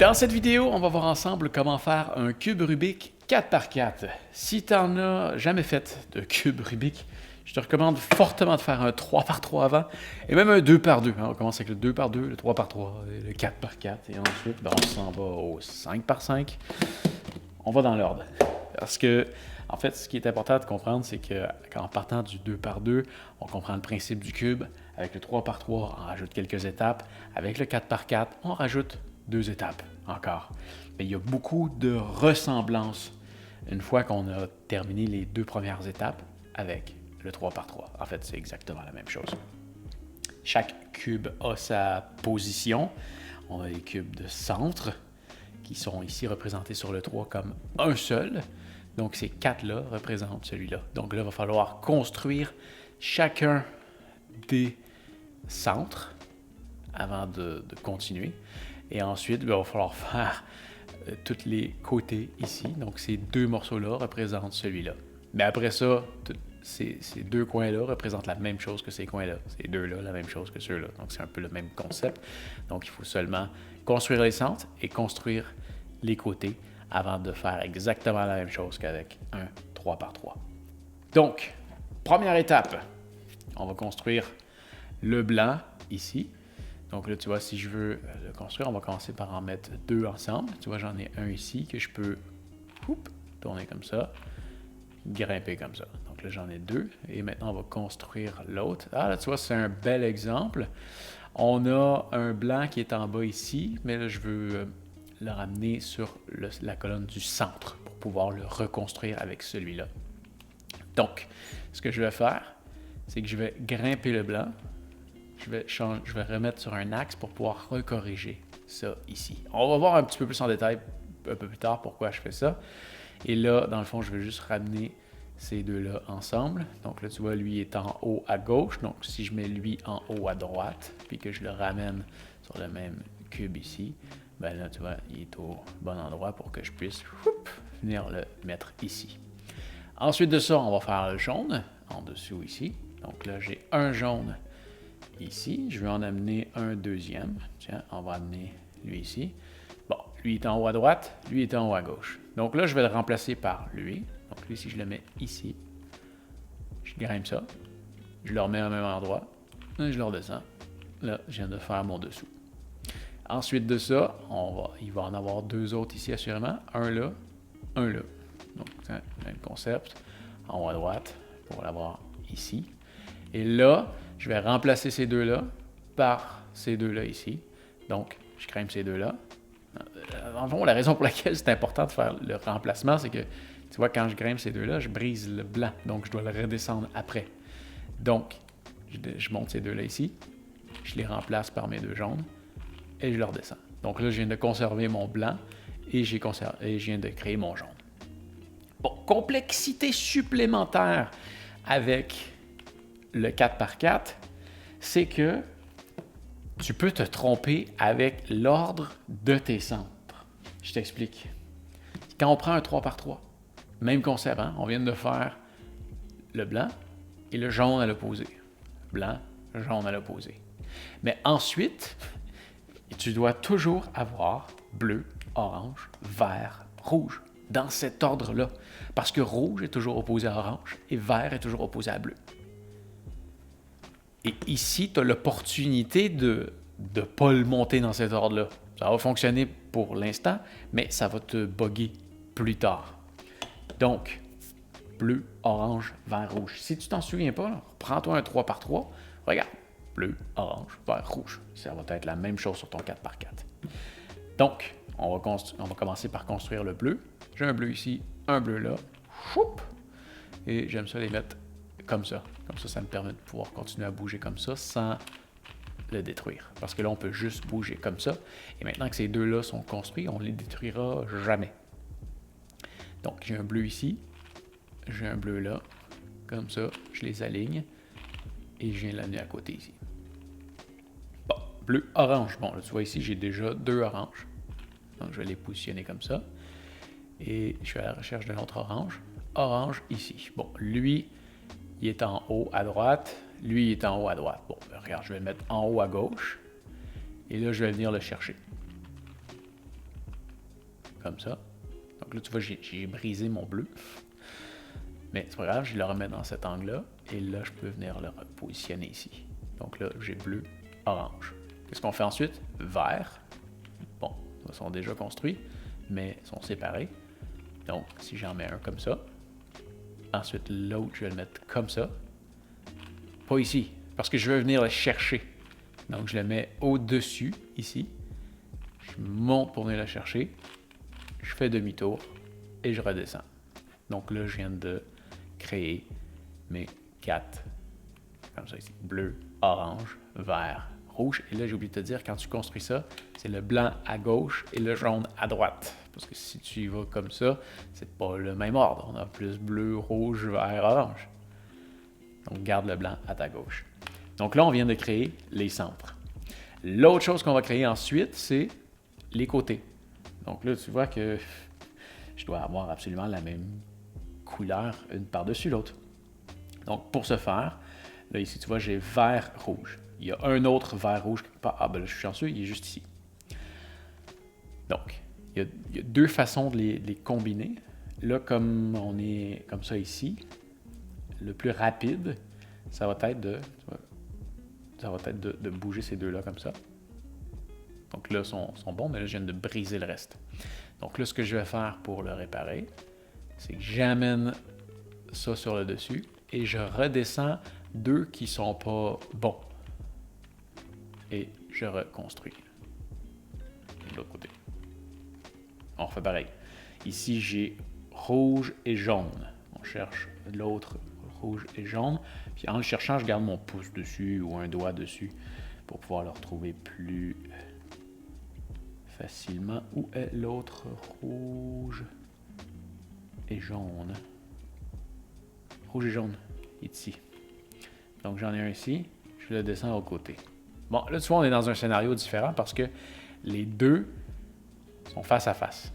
Dans cette vidéo, on va voir ensemble comment faire un cube Rubik 4x4. Si tu n'en as jamais fait de cube Rubik, je te recommande fortement de faire un 3x3 avant et même un 2x2. On commence avec le 2x2, le 3x3, le 4x4 et ensuite on s'en va au 5x5. On va dans l'ordre. Parce que, en fait, ce qui est important de comprendre, c'est qu'en partant du 2x2, on comprend le principe du cube. Avec le 3x3, on rajoute quelques étapes. Avec le 4x4, on rajoute 2 étapes encore. Mais il y a beaucoup de ressemblances une fois qu'on a terminé les 2 premières étapes avec le 3x3. En fait, c'est exactement la même chose. Chaque cube a sa position. On a les cubes de centre qui sont ici représentés sur le 3 comme un seul. Donc, ces 4-là représentent celui-là. Donc là, il va falloir construire chacun des centres avant de continuer. Et ensuite, il va falloir faire tous les côtés ici. Donc, ces 2 morceaux-là représentent celui-là. Mais après ça, ces 2 coins-là représentent la même chose que ces coins-là. Ces 2-là, la même chose que ceux-là. Donc, c'est un peu le même concept. Donc, il faut seulement construire les centres et construire les côtés avant de faire exactement la même chose qu'avec un 3x3. Donc, première étape, on va construire le blanc ici. Donc là, tu vois, si je veux le construire, on va commencer par en mettre 2 ensemble. Tu vois, j'en ai un ici que je peux tourner comme ça, grimper comme ça. Donc là, j'en ai 2. Et maintenant, on va construire l'autre. Ah, là, tu vois, c'est un bel exemple. On a un blanc qui est en bas ici, mais là, je veux le ramener sur la colonne du centre pour pouvoir le reconstruire avec celui-là. Donc, ce que je vais faire, c'est que je vais grimper le blanc. Je vais remettre sur un axe pour pouvoir recorriger ça ici. On va voir un petit peu plus en détail un peu plus tard pourquoi je fais ça. Et là, dans le fond, je vais juste ramener ces deux-là ensemble. Donc là, tu vois, lui est en haut à gauche. Donc, si je mets lui en haut à droite, puis que je le ramène sur le même cube ici, ben là, tu vois, il est au bon endroit pour que je puisse venir le mettre ici. Ensuite de ça, on va faire le jaune en dessous ici. Donc là, j'ai un jaune ici. Je vais en amener un deuxième. Tiens, on va amener lui ici. Bon, lui est en haut à droite, lui est en haut à gauche. Donc là, je vais le remplacer par lui. Donc lui, si je le mets ici, je grimpe ça. Je le remets au même endroit. Et je le redescends. Là, je viens de faire mon dessous. Ensuite de ça, il va en avoir 2 autres ici assurément. Un là, un là. Donc, même concept. En haut à droite pour l'avoir ici. Et là, je vais remplacer ces 2-là par ces 2-là ici. Donc, je grimpe ces 2-là. En fond, la raison pour laquelle c'est important de faire le remplacement, c'est que, tu vois, quand je grimpe ces 2-là, je brise le blanc. Donc, je dois le redescendre après. Donc, je monte ces 2-là ici. Je les remplace par mes 2 jaunes. Et je le redescends. Donc là, je viens de conserver mon blanc et je viens de créer mon jaune. Bon, complexité supplémentaire avec le 4x4, c'est que tu peux te tromper avec l'ordre de tes centres. Je t'explique. Quand on prend un 3x3, même concept, hein? On vient de faire le blanc et le jaune à l'opposé. Blanc, jaune à l'opposé. Mais ensuite, tu dois toujours avoir bleu, orange, vert, rouge, dans cet ordre-là. Parce que rouge est toujours opposé à orange et vert est toujours opposé à bleu. Et ici, tu as l'opportunité de ne pas le monter dans cet ordre-là. Ça va fonctionner pour l'instant, mais ça va te bugger plus tard. Donc, bleu, orange, vert, rouge. Si tu t'en souviens pas, prends-toi un 3x3, regarde. Bleu, orange, vert, rouge. Ça va être la même chose sur ton 4x4. Donc, on va commencer par construire le bleu. J'ai un bleu ici, un bleu là. Choup! Et j'aime ça les mettre comme ça. Comme ça me permet de pouvoir continuer à bouger comme ça sans le détruire. Parce que là, on peut juste bouger comme ça. Et maintenant que ces 2-là sont construits, on ne les détruira jamais. Donc, j'ai un bleu ici. J'ai un bleu là. Comme ça, je les aligne. Et je viens l'amener à côté ici. Bon, bleu, orange. Bon, là, tu vois ici, j'ai déjà 2 oranges. Donc, je vais les positionner comme ça. Et je vais à la recherche d'un autre orange. Orange ici. Bon, lui, il est en haut à droite. Lui, il est en haut à droite. Bon, regarde, je vais le mettre en haut à gauche. Et là, je vais venir le chercher. comme ça. Donc là, tu vois, j'ai brisé mon bleu. Mais c'est pas grave, je le remets dans cet angle-là. Et là, je peux venir le repositionner ici. Donc là, j'ai bleu, orange. Qu'est-ce qu'on fait ensuite? Vert. Bon, ils sont déjà construits, mais ils sont séparés. Donc, si j'en mets un comme ça, ensuite l'autre, je vais le mettre comme ça. Pas ici, parce que je veux venir le chercher. Donc, je le mets au-dessus, ici. Je monte pour venir le chercher. Je fais demi-tour et je redescends. Donc là, je viens de créer mes 4, comme ça ici, bleu, orange, vert, rouge. Et là, j'ai oublié de te dire, quand tu construis ça, c'est le blanc à gauche et le jaune à droite. Parce que si tu y vas comme ça, c'est pas le même ordre. On a plus bleu, rouge, vert, orange. Donc, garde le blanc à ta gauche. Donc là, on vient de créer les centres. L'autre chose qu'on va créer ensuite, c'est les côtés. Donc là, tu vois que je dois avoir absolument la même couleur une par-dessus l'autre. Donc, pour ce faire, là, ici, tu vois, j'ai vert, rouge. Il y a un autre vert, rouge quelque part. Ah, ben là, je suis chanceux, il est juste ici. Donc, il y a deux façons de les combiner. Là, comme on est comme ça ici, le plus rapide, ça va être de bouger ces deux-là comme ça. Donc là, ils sont bons, mais là, je viens de briser le reste. Donc là, ce que je vais faire pour le réparer, c'est que j'amène ça sur le dessus et je redescends deux qui ne sont pas bons. Et je reconstruis. De l'autre côté. On refait pareil. Ici, j'ai rouge et jaune. On cherche l'autre rouge et jaune. Puis en le cherchant, je garde mon pouce dessus ou un doigt dessus pour pouvoir le retrouver plus facilement. Où est l'autre rouge et jaune? Rouge et jaune, il est ici. Donc j'en ai un ici, je le descends au côté. Bon, là tu vois, on est dans un scénario différent parce que les deux sont face à face.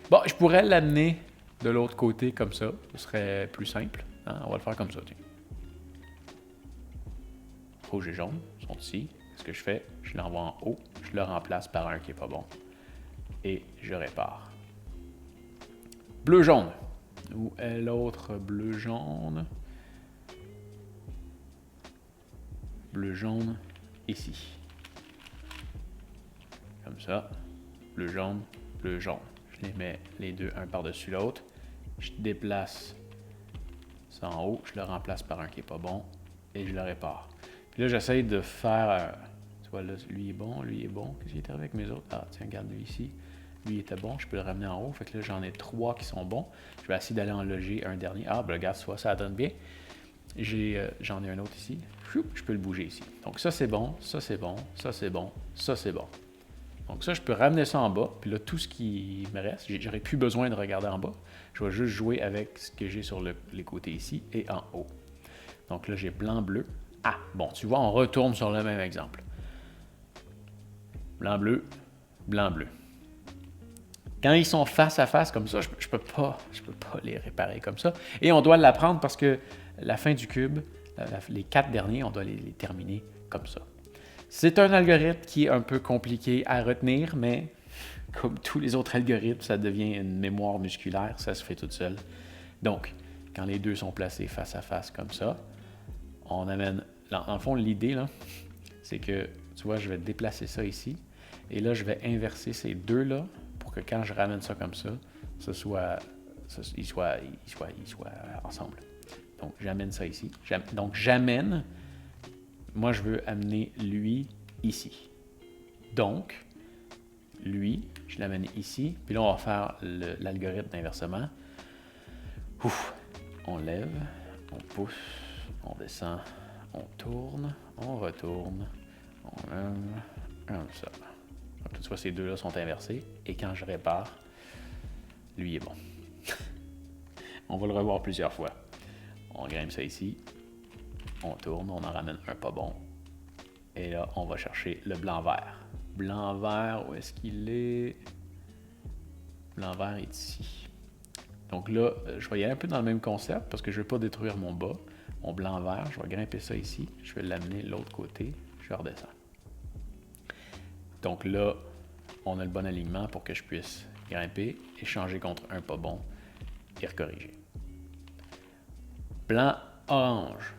Bon, je pourrais l'amener de l'autre côté comme ça, ce serait plus simple. Hein? On va le faire comme ça, tiens. Rouge et jaune sont ici. Ce que je fais, je l'envoie en haut, je le remplace par un qui n'est pas bon. Et je répare. Bleu-jaune. Où est l'autre bleu-jaune? Bleu-jaune, ici. Comme ça. Bleu-jaune, bleu-jaune. Je les mets les deux un par-dessus l'autre. Je déplace ça en haut, je le remplace par un qui n'est pas bon et je le répare. Puis là, j'essaie de faire... tu vois, là, lui est bon, lui est bon. Qu'est-ce qui est arrivé avec mes autres? Ah, tiens, regarde lui ici. Lui était bon, je peux le ramener en haut. Fait que là, j'en ai 3 qui sont bons. Je vais essayer d'aller en loger un dernier. Ah, ben regarde, soit ça donne bien. J'en ai un autre ici. Je peux le bouger ici. Donc ça, c'est bon, ça, c'est bon, ça, c'est bon, ça, c'est bon. Donc ça, je peux ramener ça en bas. Puis là, tout ce qui me reste, j'aurais plus besoin de regarder en bas. Je vais juste jouer avec ce que j'ai sur les côtés ici et en haut. Donc là, j'ai blanc-bleu. Ah, bon, tu vois, on retourne sur le même exemple. Blanc-bleu, blanc-bleu. Quand ils sont face à face comme ça, je peux pas les réparer comme ça. Et on doit l'apprendre parce que la fin du cube, les 4 derniers, on doit les terminer comme ça. C'est un algorithme qui est un peu compliqué à retenir, mais comme tous les autres algorithmes, ça devient une mémoire musculaire, ça se fait tout seul. Donc, quand les deux sont placés face à face comme ça, on amène... En fond, l'idée, là, c'est que, tu vois, je vais déplacer ça ici, et là, je vais inverser ces deux-là pour que quand je ramène ça comme ça, ils soient ensemble. Donc, j'amène ça ici. Donc, j'amène... Moi, je veux amener lui ici. Donc, lui, je l'amène ici. Puis là, on va faire l'algorithme d'inversement. On lève, on pousse, on descend, on tourne, on retourne, on lève, comme ça. Donc, tu vois, ces deux-là sont inversés. Et quand je répare, lui est bon. On va le revoir plusieurs fois. On grimpe ça ici. On tourne, on en ramène un pas bon. Et là, on va chercher le blanc-vert. Blanc-vert, où est-ce qu'il est? Blanc-vert est ici. Donc là, je vais y aller un peu dans le même concept parce que je ne veux pas détruire mon bas. Mon blanc-vert, je vais grimper ça ici. Je vais l'amener de l'autre côté. Je redescends. Donc là, on a le bon alignement pour que je puisse grimper, échanger contre un pas bon et recorriger. Blanc, orange.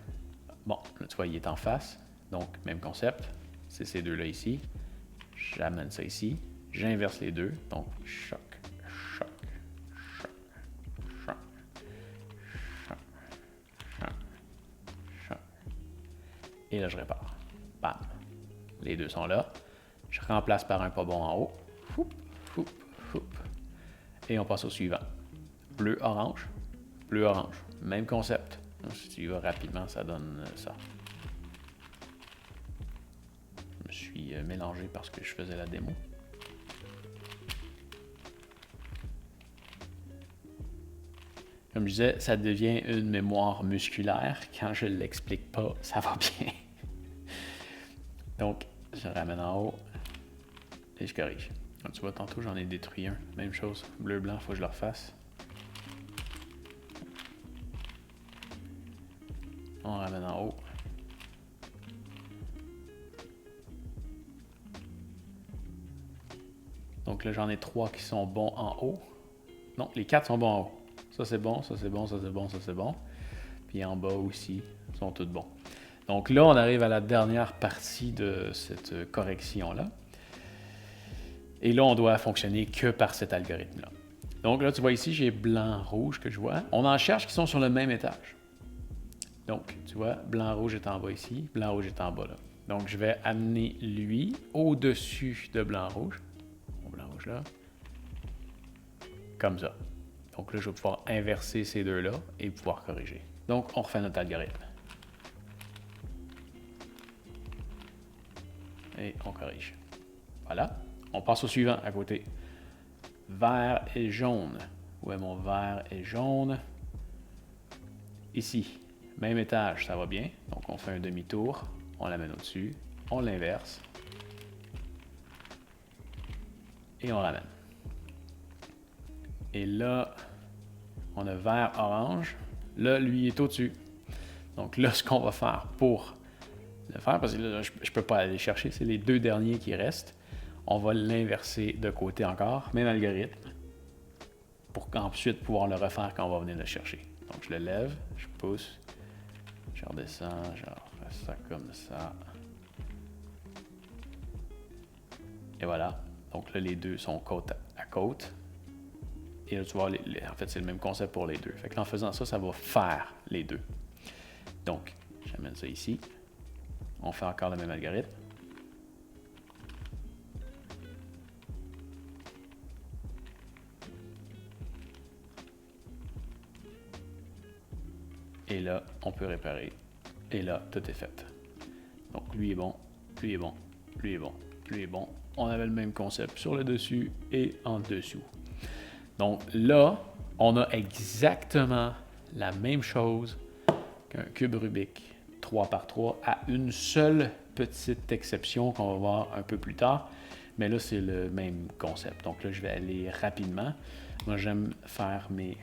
Bon, là, tu vois, il est en face. Donc, même concept. C'est ces deux-là ici. J'amène ça ici. J'inverse les deux. Donc, choc, choc, choc, choc, choc, choc, choc. Et là, je répare. Bam. Les deux sont là. Je remplace par un pas bon en haut. Foup, foup, foup. Et on passe au suivant. Bleu, orange. Bleu, orange. Même concept. Donc, si tu y vas rapidement, ça donne ça. Je me suis mélangé parce que je faisais la démo. Comme je disais, ça devient une mémoire musculaire. Quand je ne l'explique pas, ça va bien. Donc, je ramène en haut et je corrige. Donc, tu vois, tantôt, j'en ai détruit un. Même chose. Bleu, blanc, il faut que je le refasse. On ramène en haut. Donc là, j'en ai 3 qui sont bons en haut. Non, les 4 sont bons en haut. Ça, c'est bon, ça, c'est bon, ça, c'est bon, ça, c'est bon. Puis en bas aussi, ils sont tous bons. Donc là, on arrive à la dernière partie de cette correction-là. Et là, on doit fonctionner que par cet algorithme-là. Donc là, tu vois ici, j'ai blanc, rouge que je vois. On en cherche qui sont sur le même étage. Donc, tu vois, blanc, rouge est en bas ici, blanc, rouge est en bas là. Donc, je vais amener lui au-dessus de blanc, rouge. Mon blanc, rouge là. Comme ça. Donc là, je vais pouvoir inverser ces deux-là et pouvoir corriger. Donc, on refait notre algorithme. Et on corrige. Voilà. On passe au suivant à côté. Vert et jaune. Où est mon vert et jaune? Ici. Même étage, ça va bien. Donc, on fait un demi-tour. On l'amène au-dessus. On l'inverse. Et on ramène. Et là, on a vert-orange. Là, lui est au-dessus. Donc là, ce qu'on va faire pour le faire, parce que là, je ne peux pas aller chercher, c'est les deux derniers qui restent. On va l'inverser de côté encore, même algorithme, pour qu'ensuite pouvoir le refaire quand on va venir le chercher. Donc je le lève, je pousse, je redescends, je refais ça comme ça. Et voilà. Donc là, les deux sont côte à côte. Et là, tu vois, en fait, c'est le même concept pour les deux. Fait que en faisant ça, ça va faire les deux. Donc, j'amène ça ici. On fait encore le même algorithme. Et là, on peut réparer. Et là, tout est fait. Donc, lui est bon, lui est bon, lui est bon, lui est bon. On avait le même concept sur le dessus et en dessous. Donc là, on a exactement la même chose qu'un cube Rubik 3x3 à une seule petite exception qu'on va voir un peu plus tard. Mais là, c'est le même concept. Donc là, je vais aller rapidement. Moi, j'aime faire mes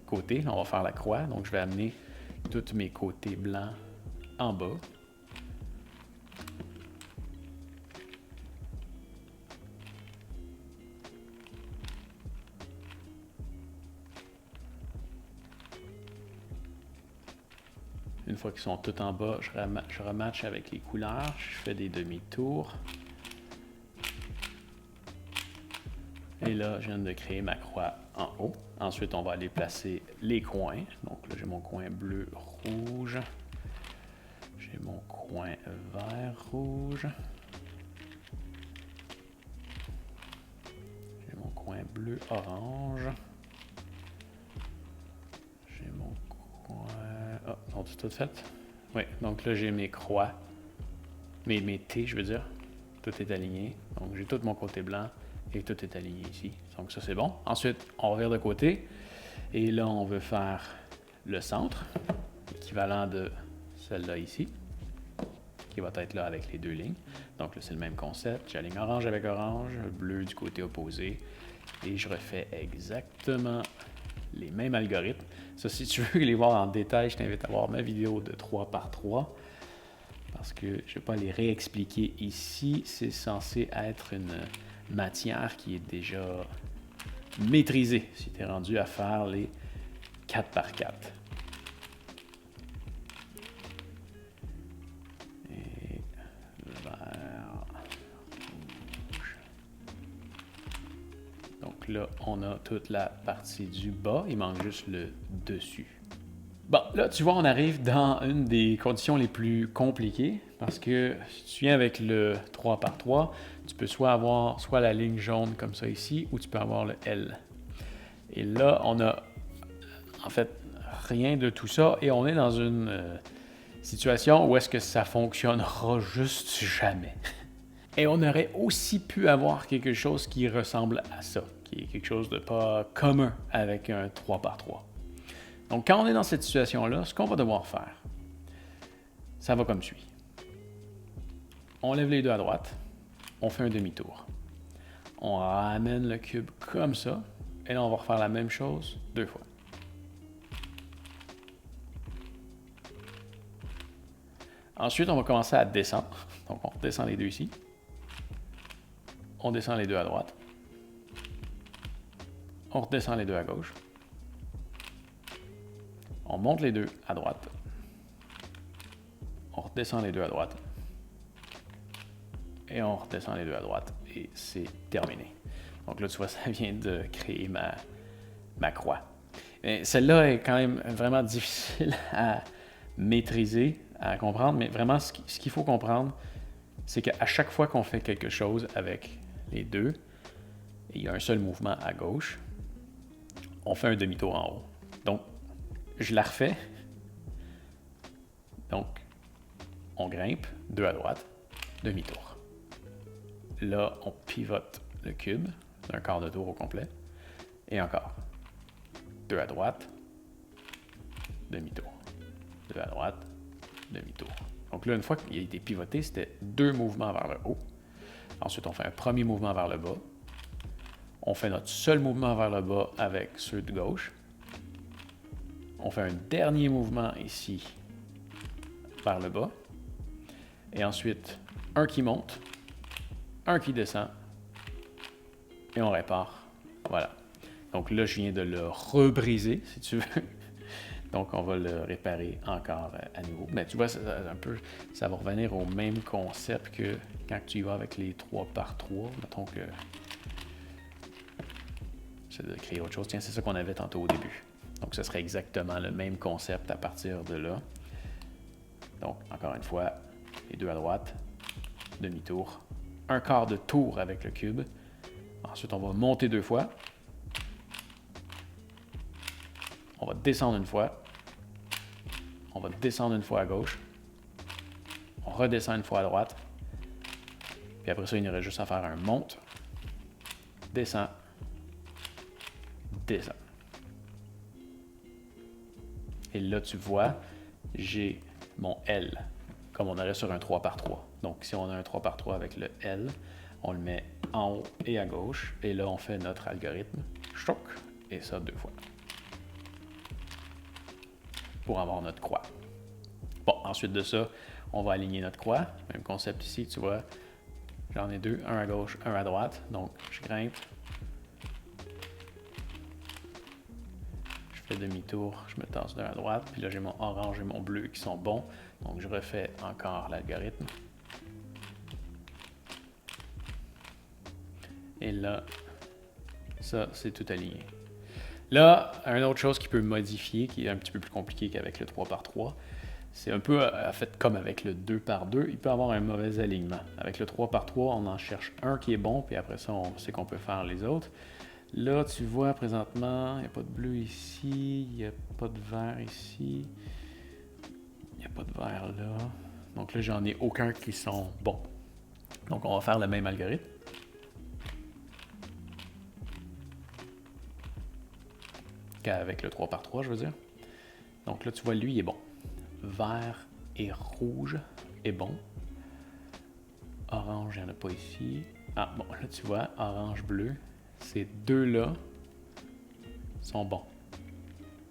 côtés. On va faire la croix. Donc, je vais amener tous mes côtés blancs en bas. Une fois qu'ils sont tous en bas, je rematche avec les couleurs. Je fais des demi-tours. Et là, je viens de créer ma croix en haut. Ensuite, on va aller placer les coins. Donc là, j'ai mon coin bleu-rouge. J'ai mon coin vert-rouge. J'ai mon coin bleu-orange. J'ai mon coin... Ah, oh, c'est tout fait? Oui, donc là, j'ai mes croix. Mes T, je veux dire. Tout est aligné. Donc, j'ai tout mon côté blanc. Et tout est aligné ici. Donc ça, c'est bon. Ensuite, on revient de côté. Et là, on veut faire le centre, équivalent de celle-là ici, qui va être là avec les deux lignes. Donc là, c'est le même concept. J'aligne orange avec orange, bleu du côté opposé. Et je refais exactement les mêmes algorithmes. Ça, si tu veux les voir en détail, je t'invite à voir ma vidéo de 3x3. Parce que je ne vais pas les réexpliquer ici. C'est censé être une matière qui est déjà maîtrisée si tu es rendu à faire les 4 par 4. Et vert, rouge. Donc là, on a toute la partie du bas. Il manque juste le dessus. Bon, là, tu vois, on arrive dans une des conditions les plus compliquées parce que si tu viens avec le 3 par 3, tu peux soit avoir soit la ligne jaune comme ça ici ou tu peux avoir le L. Et là, on a en fait rien de tout ça et on est dans une situation où est-ce que ça fonctionnera juste jamais. Et on aurait aussi pu avoir quelque chose qui ressemble à ça, qui est quelque chose de pas commun avec un 3 par 3. Donc, quand on est dans cette situation-là, ce qu'on va devoir faire, ça va comme suit. On lève les deux à droite, on fait un demi-tour. On ramène le cube comme ça, et là, on va refaire la même chose 2 fois. Ensuite, on va commencer à descendre. Donc, on redescend les deux ici. On descend les deux à droite. On redescend les deux à gauche. On monte les deux à droite. On redescend les deux à droite. Et on redescend les deux à droite. Et c'est terminé. Donc là, tu vois, ça vient de créer ma croix. Mais celle-là est quand même vraiment difficile à maîtriser, à comprendre. Mais vraiment, ce qu'il faut comprendre, c'est qu'à chaque fois qu'on fait quelque chose avec les deux, et il y a un seul mouvement à gauche, on fait un demi-tour en haut. Donc, je la refais. Donc, on grimpe, 2 à droite, demi-tour. Là, on pivote le cube d'un quart de tour au complet. Et encore. 2 à droite, demi-tour. 2 à droite, demi-tour. Donc là, une fois qu'il a été pivoté, c'était 2 mouvements vers le haut. Ensuite, on fait un premier mouvement vers le bas. On fait notre seul mouvement vers le bas avec ceux de gauche. On fait un dernier mouvement ici vers le bas. Et ensuite, un qui monte, un qui descend. Et on répare. Voilà. Donc là, je viens de le rebriser, si tu veux. Donc, on va le réparer encore à nouveau. Mais tu vois, ça va revenir au même concept que quand tu y vas avec les 3 par 3. Mettons que c'est de créer autre chose. Tiens, c'est ça qu'on avait tantôt au début. Donc, ce serait exactement le même concept à partir de là. Donc, encore une fois, les deux à droite, demi-tour, un quart de tour avec le cube. Ensuite, on va monter 2 fois. On va descendre une fois. On va descendre une fois à gauche. On redescend une fois à droite. Puis après ça, il y aurait juste à faire un monte, descend, descend. Et là, tu vois, j'ai mon L, comme on aurait sur un 3 par 3. Donc, si on a un 3 par 3 avec le L, on le met en haut et à gauche. Et là, on fait notre algorithme. Choc, et ça 2 fois. Pour avoir notre croix. Bon, ensuite de ça, on va aligner notre croix. Même concept ici, tu vois. J'en ai 2, un à gauche, un à droite. Donc, je grimpe. Je fais demi-tour, je me tasse d'un à droite. Puis là, j'ai mon orange et mon bleu qui sont bons. Donc, je refais encore l'algorithme. Et là, ça, c'est tout aligné. Là, une autre chose qui peut modifier, qui est un petit peu plus compliqué qu'avec le 3 par 3, c'est un peu en fait comme avec le 2 par 2, il peut avoir un mauvais alignement. Avec le 3 par 3, on en cherche un qui est bon, puis après ça, on sait qu'on peut faire les autres. Là, tu vois présentement, il n'y a pas de bleu ici, il n'y a pas de vert ici, il n'y a pas de vert là. Donc là, j'en ai aucun qui sont bons. Donc, on va faire le même algorithme. Qu'avec le 3 par 3, je veux dire. Donc là, tu vois, lui, il est bon. Vert et rouge est bon. Orange, il n'y en a pas ici. Ah, bon, là, tu vois, orange-bleu. Ces deux-là sont bons.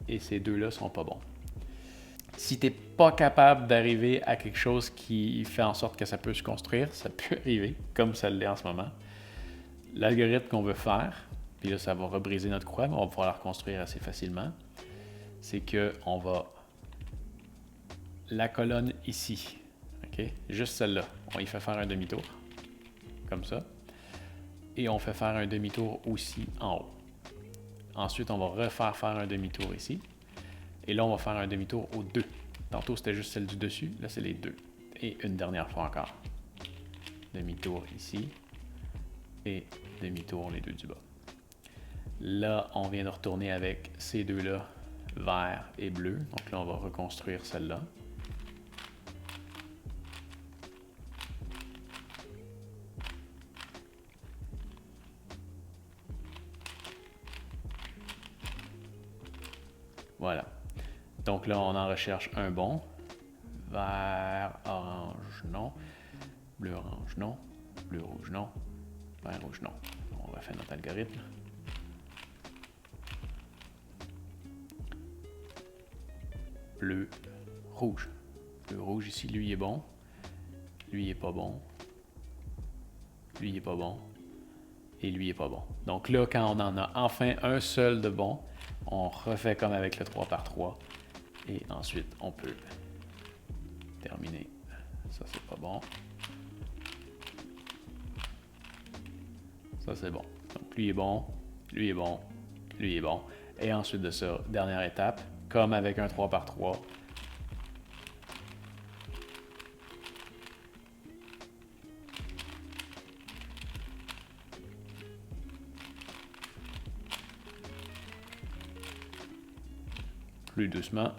Et ces deux-là sont pas bons. Si tu n'es pas capable d'arriver à quelque chose qui fait en sorte que ça peut se construire, ça peut arriver, comme ça l'est en ce moment. L'algorithme qu'on veut faire, puis là, ça va rebriser notre croix, mais on va pouvoir la reconstruire assez facilement, c'est qu'on va... La colonne ici, OK? Juste celle-là, on y fait faire un demi-tour, comme ça. Et on fait faire un demi-tour aussi en haut. Ensuite, on va refaire faire un demi-tour ici. Et là, on va faire un demi-tour aux deux. Tantôt, c'était juste celle du dessus. Là, c'est les deux. Et une dernière fois encore. Demi-tour ici. Et demi-tour les deux du bas. Là, on vient de retourner avec ces deux-là, vert et bleu. Donc là, on va reconstruire celle-là. Voilà. Donc là, on en recherche un bon. Vert, orange, non. Bleu, orange, non. Bleu, rouge, non. Vert, rouge, non. On va faire notre algorithme. Bleu, rouge. Bleu, rouge ici, lui, il est bon. Lui, il est pas bon. Lui, il est pas bon. Et lui, il est pas bon. Donc là, quand on en a enfin un seul de bon, on refait comme avec le 3x3. Et ensuite, on peut terminer. Ça, c'est pas bon. Ça, c'est bon. Donc, lui est bon, lui est bon, lui est bon. Et ensuite de ça, dernière étape, comme avec un 3x3. Plus doucement.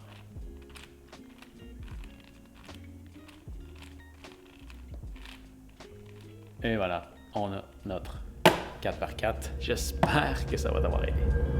Et voilà, on a notre 4x4. J'espère que ça va t'avoir aidé.